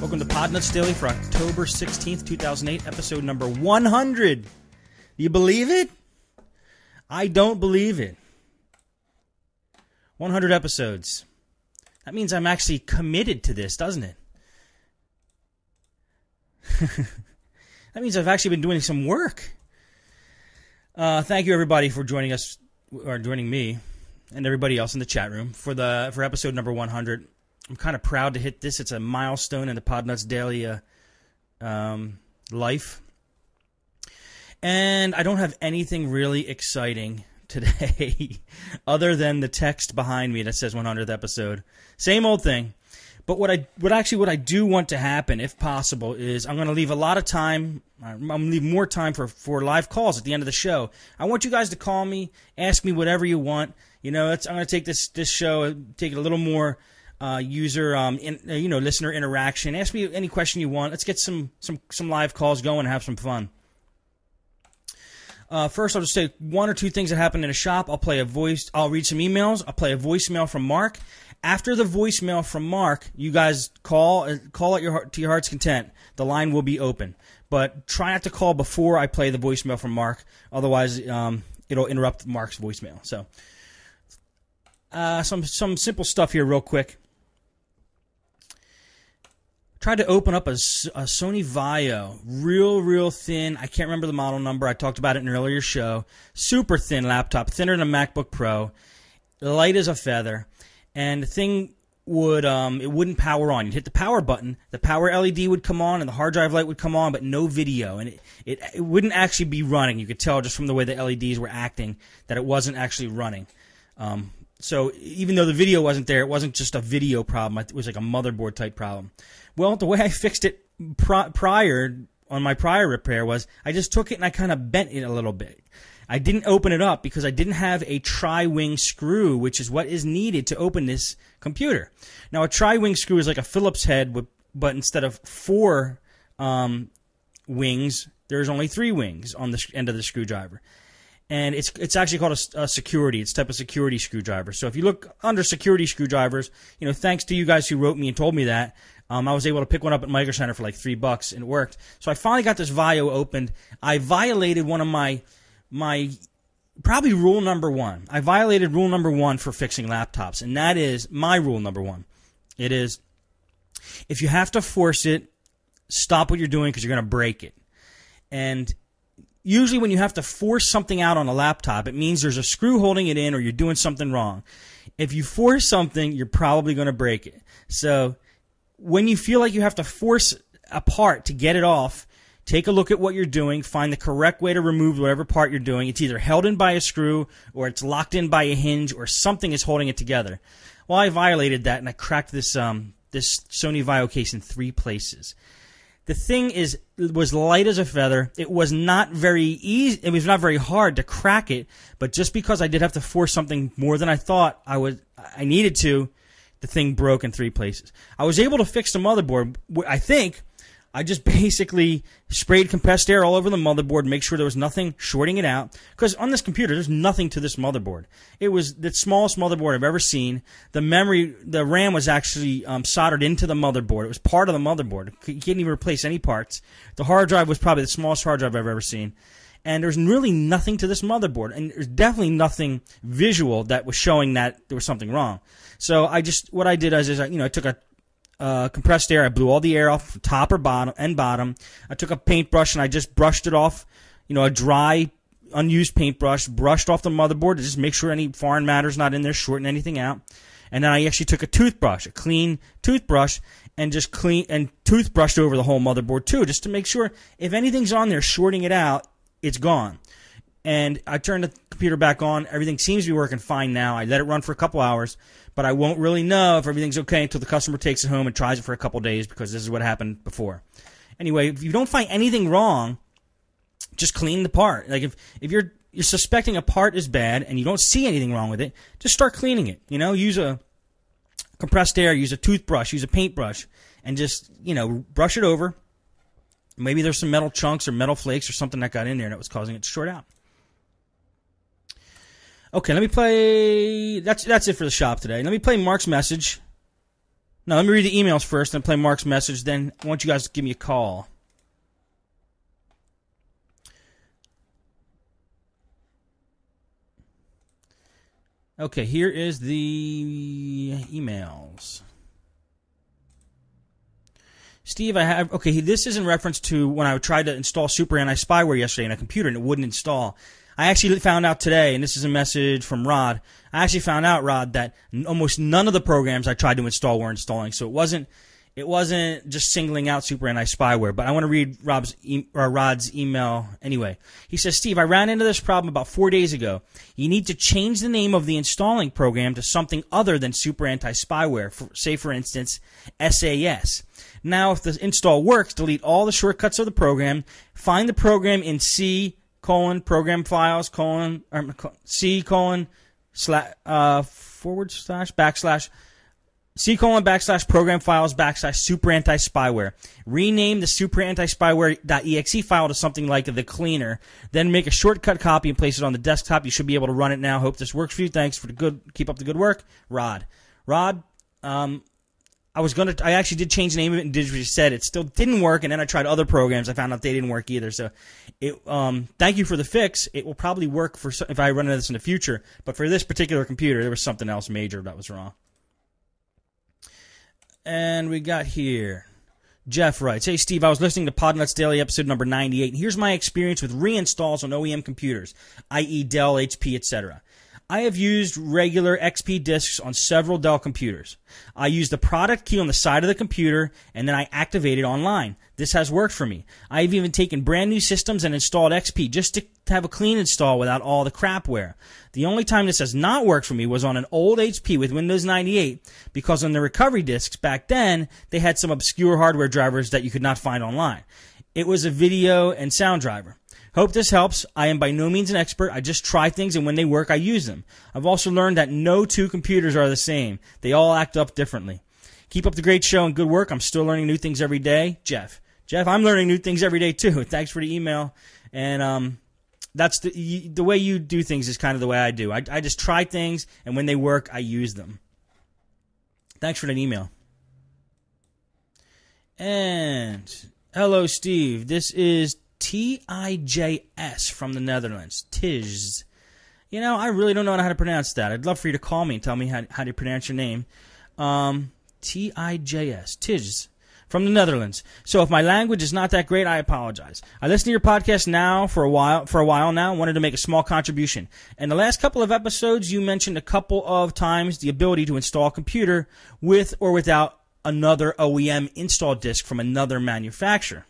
Welcome to Podnutz Daily for October 16th, 2008, episode number 100. Do you believe it? I don't believe it. 100 episodes. That means I'm actually committed to this, doesn't it? That means I've actually been doing some work. Thank you, everybody, for joining us, or joining me, and everybody else in the chat room for episode number 100. I'm kind of proud to hit this. It's a milestone in the Podnutz Daily life. And I don't have anything really exciting today other than the text behind me that says 100th episode. Same old thing. But what I do want to happen, if possible, is I'm going to leave a lot of time. I'm going to leave more time for live calls at the end of the show. I want you guys to call me, ask me whatever you want. You know, I'm going to take this show, take it a little more listener interaction. Ask me any question you want. Let's get some live calls going and have some fun. First, I'll just say one or two things that happened in a shop. I'll read some emails. I'll play a voicemail from Mark. After the voicemail from Mark, you guys call at to your heart's content. The line will be open, but try not to call before I play the voicemail from Mark. Otherwise, it'll interrupt Mark's voicemail. So, some simple stuff here, real quick. Tried to open up a Sony Vaio, real thin. I can't remember the model number. I talked about it in an earlier show. Super thin laptop, thinner than a MacBook Pro, light as a feather, and the thing wouldn't power on. You'd hit the power button, the power LED would come on, and the hard drive light would come on, but no video, and it wouldn't actually be running. You could tell just from the way the LEDs were acting that it wasn't actually running. So even though the video wasn't there, it wasn't just a video problem. It was like a motherboard type problem. Well, the way I fixed it on my prior repair was I just took it and I kind of bent it a little bit. I didn't open it up because I didn't have a tri-wing screw, which is what is needed to open this computer. Now, a tri-wing screw is like a Phillips head, but instead of 4 wings, there's only 3 wings on the end of the screwdriver. And it's actually called a security. It's a type of security screwdriver. So if you look under security screwdrivers, thanks to you guys who wrote me and told me that, I was able to pick one up at Micro Center for like $3 and it worked. So I finally got this Vaio opened. I violated one of my probably rule number 1. I violated rule number 1 for fixing laptops, and that is my rule number 1. It is, if you have to force it, stop what you're doing because you're going to break it. And usually when you have to force something out on a laptop, it means there's a screw holding it in or you're doing something wrong. If you force something, you're probably going to break it. So when you feel like you have to force a part to get it off, take a look at what you're doing, find the correct way to remove whatever part you're doing. It's either held in by a screw or it's locked in by a hinge or something is holding it together. Well, I violated that and I cracked this Sony Vaio case in 3 places. The thing was light as a feather. It was not very easy. It was not very hard to crack it, but just because I did have to force something more than I thought I needed to, the thing broke in 3 places. I was able to fix the motherboard. I think I just basically sprayed compressed air all over the motherboard, make sure there was nothing shorting it out. Because on this computer, there's nothing to this motherboard. It was the smallest motherboard I've ever seen. The RAM was actually soldered into the motherboard. It was part of the motherboard. You can't even replace any parts. The hard drive was probably the smallest hard drive I've ever seen. And there's really nothing to this motherboard. And there's definitely nothing visual that was showing that there was something wrong. So what I did is I took a compressed air. I blew all the air off, top or bottom. I took a paintbrush and I just brushed it off, a dry, unused paintbrush, brushed off the motherboard to just make sure any foreign matter's not in there, shorten anything out. And then I actually took a toothbrush, a clean toothbrush, and just toothbrushed over the whole motherboard too, just to make sure if anything's on there shorting it out, it's gone. And I turned the computer back on. Everything seems to be working fine now. I let it run for a couple hours, but I won't really know if everything's okay until the customer takes it home and tries it for a couple days, because this is what happened before. Anyway, if you don't find anything wrong, just clean the part. Like if you're suspecting a part is bad and you don't see anything wrong with it, just start cleaning it. Use a compressed air, use a toothbrush, use a paintbrush, and just, brush it over. Maybe there's some metal chunks or metal flakes or something that got in there that was causing it to short out. Okay, let me play. That's it for the shop today. Let me play Mark's message. Now, let me read the emails first and play Mark's message. Then I want you guys to give me a call. Okay, here is the emails. Steve, this is in reference to when I tried to install super anti-spyware yesterday on a computer and it wouldn't install. I actually found out today, and this is a message from Rod. I actually found out, Rod, that almost none of the programs I tried to install were installing. So it wasn't just singling out super anti-spyware. But I want to read Rod's email anyway. He says, Steve, I ran into this problem about 4 days ago. You need to change the name of the installing program to something other than super anti-spyware. Say, for instance, SAS. Now, if the install works, delete all the shortcuts of the program. Find the program in C: program files: C: program files / super anti-spyware. Rename the super anti-spyware.exe file to something like the cleaner. Then make a shortcut copy and place it on the desktop. You should be able to run it now. Hope this works for you. Thanks for keep up the good work, Rod. I actually did change the name of it and did what you said. It still didn't work, and then I tried other programs. I found out they didn't work either. So, thank you for the fix. It will probably work if I run into this in the future. But for this particular computer, there was something else major that was wrong. And we got here, Jeff writes, hey, Steve, I was listening to Podnutz Daily episode number 98, and here's my experience with reinstalls on OEM computers, i.e. Dell, HP, etc. I have used regular XP disks on several Dell computers. I use the product key on the side of the computer, and then I activate it online. This has worked for me. I've even taken brand new systems and installed XP just to have a clean install without all the crapware. The only time this has not worked for me was on an old HP with Windows 98, because on the recovery disks back then, they had some obscure hardware drivers that you could not find online. It was a video and sound driver. Hope this helps. I am by no means an expert. I just try things, and when they work, I use them. I've also learned that no two computers are the same. They all act up differently. Keep up the great show and good work. I'm still learning new things every day. Jeff, I'm learning new things every day, too. Thanks for the email. And that's the way you do things is kind of the way I do. I just try things, and when they work, I use them. Thanks for that email. And hello, Steve. This is TIJS from the Netherlands. Tijs. You know, I really don't know how to pronounce that. I'd love for you to call me and tell me how to pronounce your name. TIJS. Tijs. From the Netherlands. So if my language is not that great, I apologize. I listen to your podcast now for a while now. Wanted to make a small contribution. In the last couple of episodes, you mentioned a couple of times the ability to install a computer with or without another OEM install disk from another manufacturer.